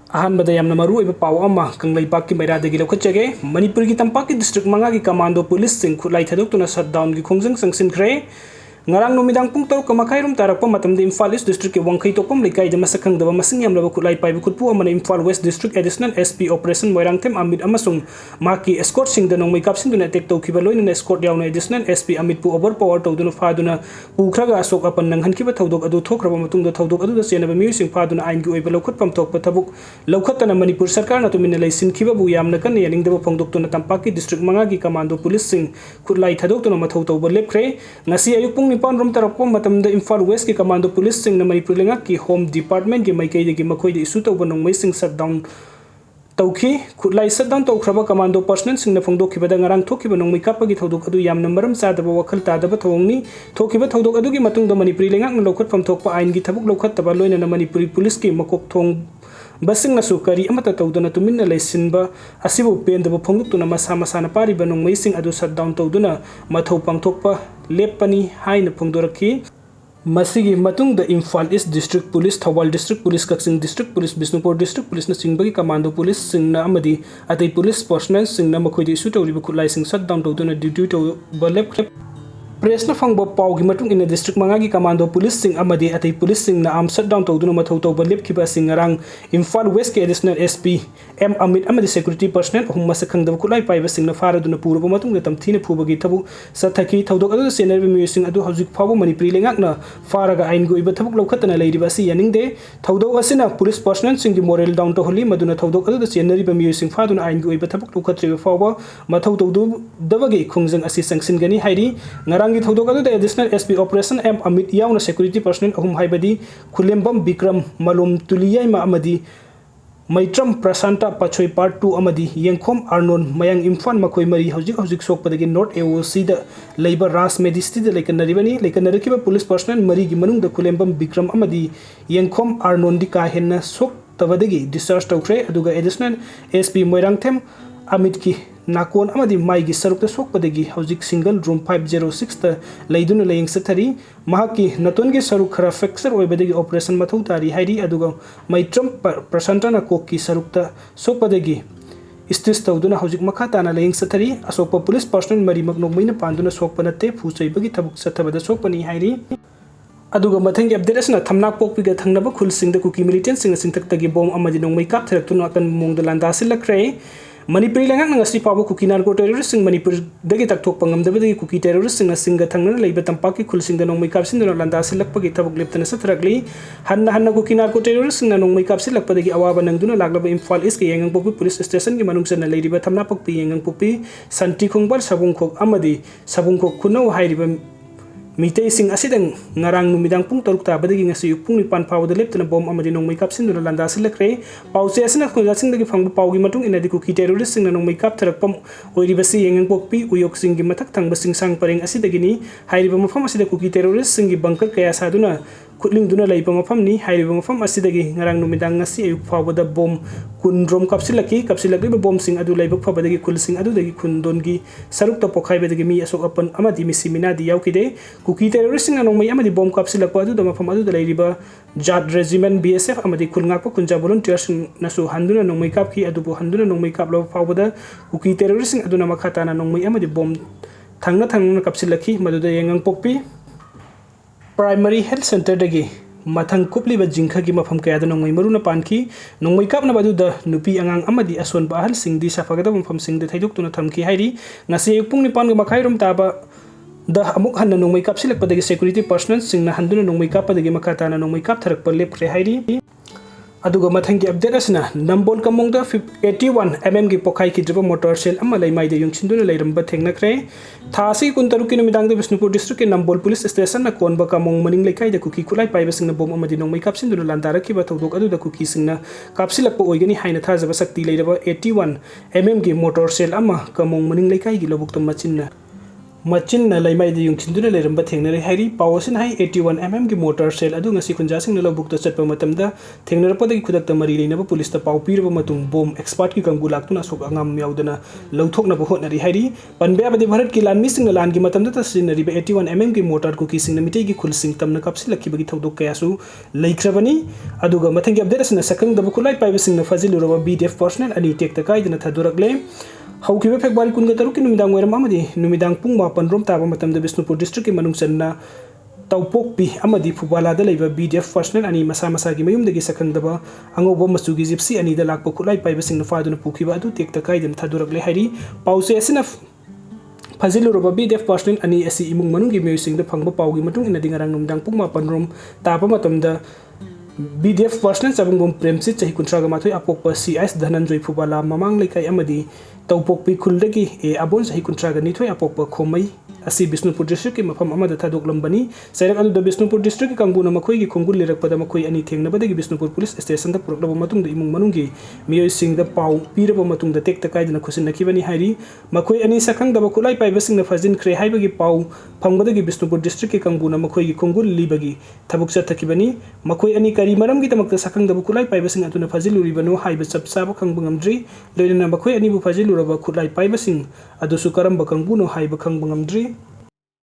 अहमद यामना मरु इब पाव अमा कंगलैपाक की मैरादगी लौखटजगे मणिपुर की तंपाक की डिस्ट्रिक्ट मंगा की कमांडो पुलिस सिंह खुलाई थदोक्तुना शटडाउन की खोंजंग संगसिनख्रे ngarang numidang pung taru kamakai rum tarak pamatam di Imphal East District ke wangkai topam likai de masakang dawa masing yam lawa kulai pai bukutpu amana Imphal West District Additional SP Operation Moirang Them Amit amasung maki escort sing danong may kapsin duna tek tau kiba loin na escort yaw na Additional SP Amit pu overpower tau duna faduna pukraga asok apan nanghan kiba thaudok adu thokraba matung da thaudok adu da sena ba music faduna ain gi oiba lokhat pam thok pathabuk lokhat na Manipur sarkar na tumin laisin kiba bu yam na kan yaning da phongdok tuna tampaki district manga gi commando police sing khulai thadok tuna mathau tau ba lepkhre ngasi ayuk pung nipan rum tarap matamda Imphal West की commando police Singh न मणिपुर लेंगा की home department की माइकई की मखोई दे issue तौब नोंगमई सिंह शटडाउन तौखी खुलाई शटडाउन तौख्रबा कमांडो पर्सनल सिंह न फोंदोखिबदा ngarang थोखिबा नोंगमई कापगी थौदोक अदु याम नंबरम सादबा वखल तादबा थौंगनी थोखिबा थौदोक अदु की मतुंग द मणिपुरी लेंगा न लौखत फम थोकपा आइन की थबुक लौखत तबा लोइना न मणिपुरी पुलिस की मकोक थोंग बसिंग नसु करी अमता तौदना तुमिन लैसिनबा असिबु पेंदबा फोंदुक्तुना मसा मसाना पारिबा नोंगमई सिंह अदु शटडाउन तौदुना मथौ पांगथोकपा लेपनी हाइन फोंदोरखी मसीगी मतुंग द Imphal East District Police Thawal District Police Kukising District Police Bisnupur District Police na singbagi commando police singna amadi atai police personnel singna makhoi di issue tawriba khulai sing shutdown tawduna duty to balep press न फंगबा पावगी मतुंग इन district मंगागी commando police Singh अमदी अतै police Singh ना आम shutdown तौदुना मथौ तौबा लेपखिबा सिंह रंग Imphal West के additional SP M Amit अमदी security personnel अहुम मसखंगदब खुलाई पाइबा सिंह ना फारदुना पुरबा मतुंग द तमथीने फुबगी थबु सथकी थौदोक अदु सेनर बि सिंह अदु हौजिक फावो मणिपुरी लेंगाकना फारगा आइन गोइबा थबुक लौखतना लेरिबा सि यानिंगदे थौदोक असिना पुलिस पर्सनल सिंह की मोरल डाउन तो होली मदुना थौदोक अदु सेनर बि सिंह फादुना आइन गोइबा थबुक लौखत्रिबा फावो मथौ तौदु दबगे खुंजंग असि संगसिनगनी हाइरि ngarang थौदोक अदु Additional SP Operation M Amit yauna security personnel ahum haibadi khulembam Bikram Malum Tuliyai ma amadi Maitram Prasanta Pachoi Part 2 amadi Yengkhom Arnon Mayang Imphal makhoi mari hojik sokpadagi North AOC da Labor Ras Medisti da lekanaribani lekanarikiba police personnel mari gi manung da khulembam Bikram amadi Yengkhom Arnon di ka henna sok tabadagi discharge tawkhre aduga Additional SP Moirang Them Amit ki nakon amadi mai gi sarukta sokpadagi hojik single room 506 ta leiduna leying sathari mahaki naton gi saruk khara fracture oibadagi operation mathau tari hairi aduga Maitram Prasantana kokki sarukta sokpadagi istis tawduna hojik makha tana leying sathari asokpa police personnel mari maknokmaina panduna sokpanate phuchaibagi thabuk sathabada sokpani hairi aduga mathang update asna thamnak pokpiga thangnaba khulsing da Kuki Millitantsingna Chingthaktagi bom amadi nongmei Kaptharaktuna Akanba Maongda Landasillakhrre Manipuri lengang ngasi pawo Kuki narco terrorist sing Manipur dagi takthok pangamdabadagi Kuki terrorist sing singa thangna leiba tampaki khulsing da nongmei kapsin da Landasillakpagi thabuk leptana satragli hanna Kuki narco terrorist sing na nongmei kapsilakpadagi awaba nangduna laglaba Imphal East ke yengang pokpi police station gi manung sana leiba thamna pokpi yengang pokpi santi khongbar sabungkhok amadi sabungkhok khunau hairiba Mitay sing asidang ngarang numidang pung taruk tabadagi ngasi pung nipan pawda leptana bom amadi nongmei kapsin duna Landasillakhrre pause asina khunjasing dagi phangba pawgi matung inadi Kuki terrorist sing na nongmei kaptharakpam oiribasi yengang pokpi uyok sing gi mathak thangba sing sang pareng asidagi ni hairiba mafam asida Kuki terrorist sing gi bunker kaya saduna khutling duna leiba mafam ni hairiba mafam asidagi ngarang numidang ngasi ayuk pawda bom kunrom kapsilakri bom sing adu leiba phabadagi khulsing adu dagi khundon gi saruk ta pokhai badagi mi asok apan amadi misimina di yaukide Kuki terrorist na nongmei amadi bom kapsilakpa adu da mafam adu da leiriba Jat Regiment BSF amadi khulngakpa kunja volunteers nasu handuna nongmei kapki adu bu handuna nongmei kaplo pawda Kuki terrorist adu na makhatana nongmei amadi bom thangna kapsilakhi madu da yengang pokpi Primary Health Center dagi mathang kupliba jingkha gi mafam kaya da nongmei maruna panki nongmei kapna badu da nupi angang amadi ason ba ahal sing di safagada mafam sing de thaidok tuna thamki hairi ngasi pung ni pan ga makhairum taba da amuk hanna nongmei kapsilakpadagi security personnel singna handuna nongmei kappadagi makhatana nongmei kaptharakpa lepkhre hairi aduga mathangi update asna Nambol Kamongda 81 mm gi pokhai ki driba motor cell amma leimai de yungchinduna leiramba thengnakre thasi kuntaru ki numidang de Bisnupur district ke Nambol police station na konba kamong maning lekai de Kuki khulai paiba singna bom amadi nongmei kapsinduna landara ki ba thodok adu da Kuki singna kapsilakpa oigani haina thajaba sakti leiraba 81 mm gi motor cell amma kamong maning lekai gi lobuk to machinna machin na laimai di yung chinduna leramba thengnare hairi pawasin hai 81 mm ki motor cell adu ngasi khunjasing na lobuk ta chatpa matamda thengnara padagi khudakta mari leinaba police ta pau piraba matung bom expert ki kangu laktuna sok angam yaudana lauthokna ba hotnari hairi panbe abadi bharat ki lan mising na lan gi matamda ta sinari ba 81 mm ki motor Kukising na mitei gi khulsing tamna kapsi lakhi bagi thodok kayasu laikhrabani aduga mathangi update asna sakang da bukulai paibasing na fazilu roba BDF personnel ani tek ta kai dana thadurakle हौकिबा February 13 की नुमिदांग वैरम अमदी नुमिदांग पुंग 9 रोम ताबा मतमदा Bishnupur district की मनुंग सन्ना तौपोकपी अमदी फुबालादा लेबा BDF personal अनि मसा मसा की मयुमदगी सखंगदबा अंगोबो मसुगी Gypsy अनि दा लाकपा खुलाई पाइबसिंग फादुना पुखिबा अदु टेक्ता काइदन थादुरकले हाइरी पाउसे एसिना फाजिलुरबा BDF पर्सनल अनि एसी इमुंग मनुंग की म्युसिंग दा फंगबा पाउगी मतुंग इना दिंगारांग नुमिदांग पुंग 9 रोम ताबा मतमदा BDF पर्सनल सबंगबम प्रेमसित चही कुंट्रागा माथोय अपोकपा CS धनंजय फुबाला ममांग लेखाय अमदी तौपोकपी खुलदगी ए अबोन चही कुंट्रागा निथोय अपोकपा खोमई asi Bishnupur district ki mafam amada thadok lambani sairak adu da Bishnupur district ki kanguna makhoi gi khongul lerak pada makhoi ani thengna badagi Bishnupur police station da purok laba matung da imung manung gi miyoi sing da pau piraba matung da tek ta kai dana khusin nakibani hairi makhoi ani sakhang da bakulai paiba sing na fajin khre haibagi pau phangbadagi Bishnupur district ki kanguna makhoi gi khongul libagi thabuk chat thakibani makhoi ani kari maram gi tamak da sakhang da bakulai paiba sing atuna fajiluri banu haiba chap sab khang bangamdri loina makhoi ani bu fajilura ba khulai paiba sing adu su karam bakang buno haiba khang bangamdri